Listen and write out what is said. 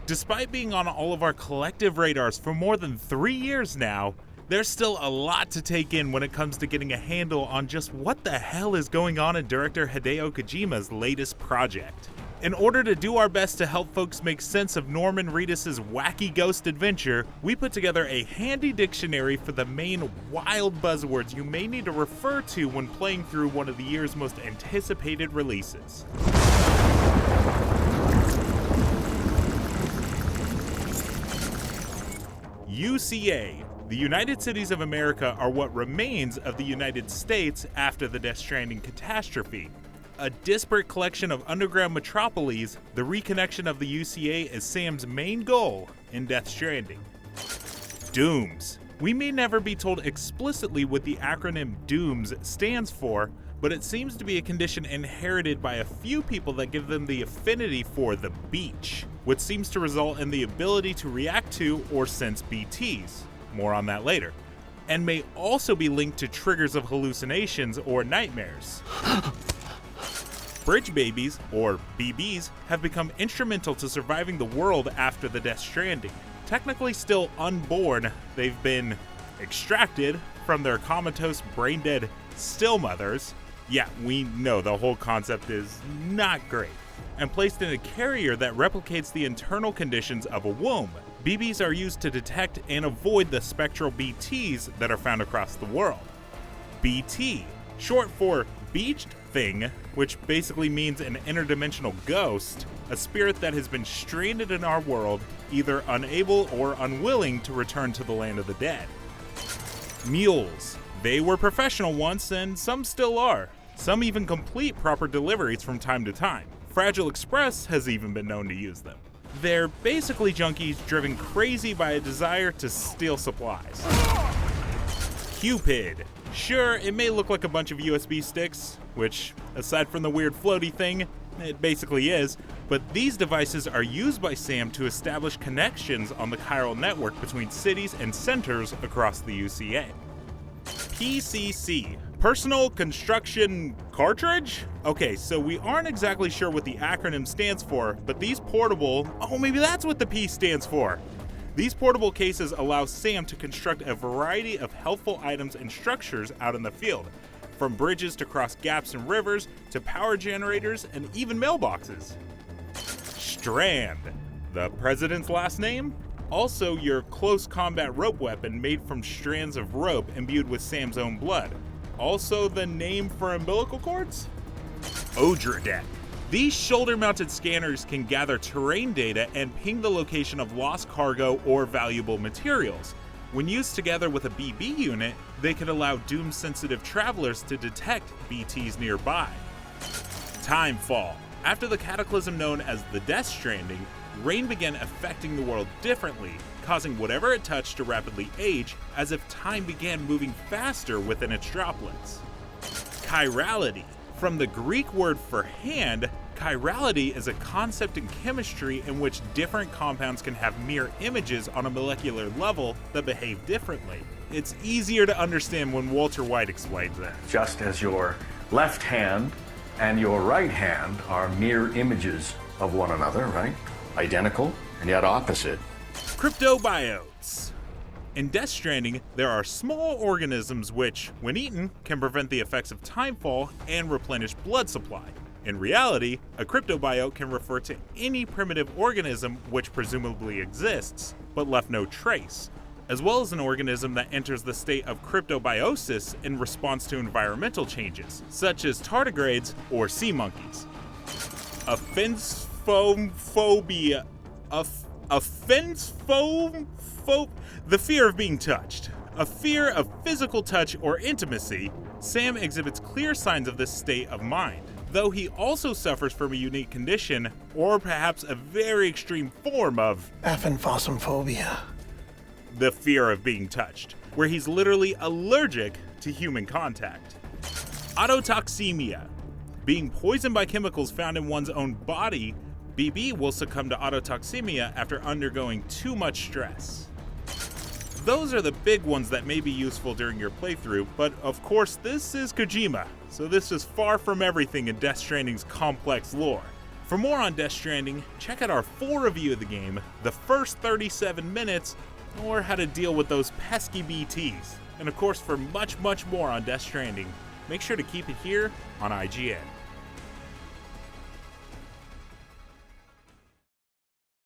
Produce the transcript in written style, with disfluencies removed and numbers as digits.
Despite being on all of our collective radars for more than 3 years now, there's still a lot to take in when it comes to getting a handle on just what the hell is going on in director Hideo Kojima's latest project. In order to do our best to help folks make sense of Norman Reedus' wacky ghost adventure, we put together a handy dictionary for the main wild buzzwords you may need to refer to when playing through one of the year's most anticipated releases. UCA. The United Cities of America are what remains of the United States after the Death Stranding catastrophe. A disparate collection of underground metropoles, the reconnection of the UCA is Sam's main goal in Death Stranding. Dooms. We may never be told explicitly what the acronym DOOMS stands for, but it seems to be a condition inherited by a few people that give them the affinity for the beach, which seems to result in the ability to react to or sense BTs. More on that later. And may also be linked to triggers of hallucinations or nightmares. Bridge babies, or BBs, have become instrumental to surviving the world after the Death Stranding. Technically still unborn, they've been extracted from their comatose, brain-dead still mothers. Yeah, we know the whole concept is not great. And placed in a carrier that replicates the internal conditions of a womb. BBs are used to detect and avoid the spectral BTs that are found across the world. BT, short for beached thing, which basically means an interdimensional ghost, a spirit that has been stranded in our world, either unable or unwilling to return to the land of the dead. Mules. They were professional once, and some still are. Some even complete proper deliveries from time to time. Fragile Express has even been known to use them. They're basically junkies driven crazy by a desire to steal supplies. Cupid. Sure, it may look like a bunch of USB sticks, which, aside from the weird floaty thing, it basically is, but these devices are used by Sam to establish connections on the chiral network between cities and centers across the UCA. PCC. Personal Construction Cartridge? Okay, so we aren't exactly sure what the acronym stands for, but these portable... Oh, maybe that's what the P stands for! These portable cases allow Sam to construct a variety of helpful items and structures out in the field, from bridges to cross gaps in rivers, to power generators, and even mailboxes. Strand. The president's last name? Also your close combat rope weapon made from strands of rope imbued with Sam's own blood. Also the name for umbilical cords? Odradek. These shoulder-mounted scanners can gather terrain data and ping the location of lost cargo or valuable materials. When used together with a BB unit, they could allow doom-sensitive travelers to detect BTs nearby. Timefall. After the cataclysm known as the Death Stranding, rain began affecting the world differently, causing whatever it touched to rapidly age, as if time began moving faster within its droplets. Chirality. From the Greek word for hand, chirality is a concept in chemistry in which different compounds can have mirror images on a molecular level that behave differently. It's easier to understand when Walter White explains that. Just as your left hand and your right hand are mirror images of one another, right? Identical and yet opposite. Cryptobiotes. In Death Stranding, there are small organisms which, when eaten, can prevent the effects of timefall and replenish blood supply. In reality, a cryptobiote can refer to any primitive organism which presumably exists, but left no trace, as well as an organism that enters the state of cryptobiosis in response to environmental changes, such as tardigrades or sea monkeys. Offensophobia. The fear of being touched. A fear of physical touch or intimacy, Sam exhibits clear signs of this state of mind, though he also suffers from a unique condition, or perhaps a very extreme form of aphenphosphobia. The fear of being touched, where he's literally allergic to human contact. Autotoxemia. Being poisoned by chemicals found in one's own body, BB will succumb to autotoxemia after undergoing too much stress. Those are the big ones that may be useful during your playthrough, but of course this is Kojima, so this is far from everything in Death Stranding's complex lore. For more on Death Stranding, check out our full review of the game, the first 37 minutes, or how to deal with those pesky BTs. And of course, for much more on Death Stranding, make sure to keep it here on IGN.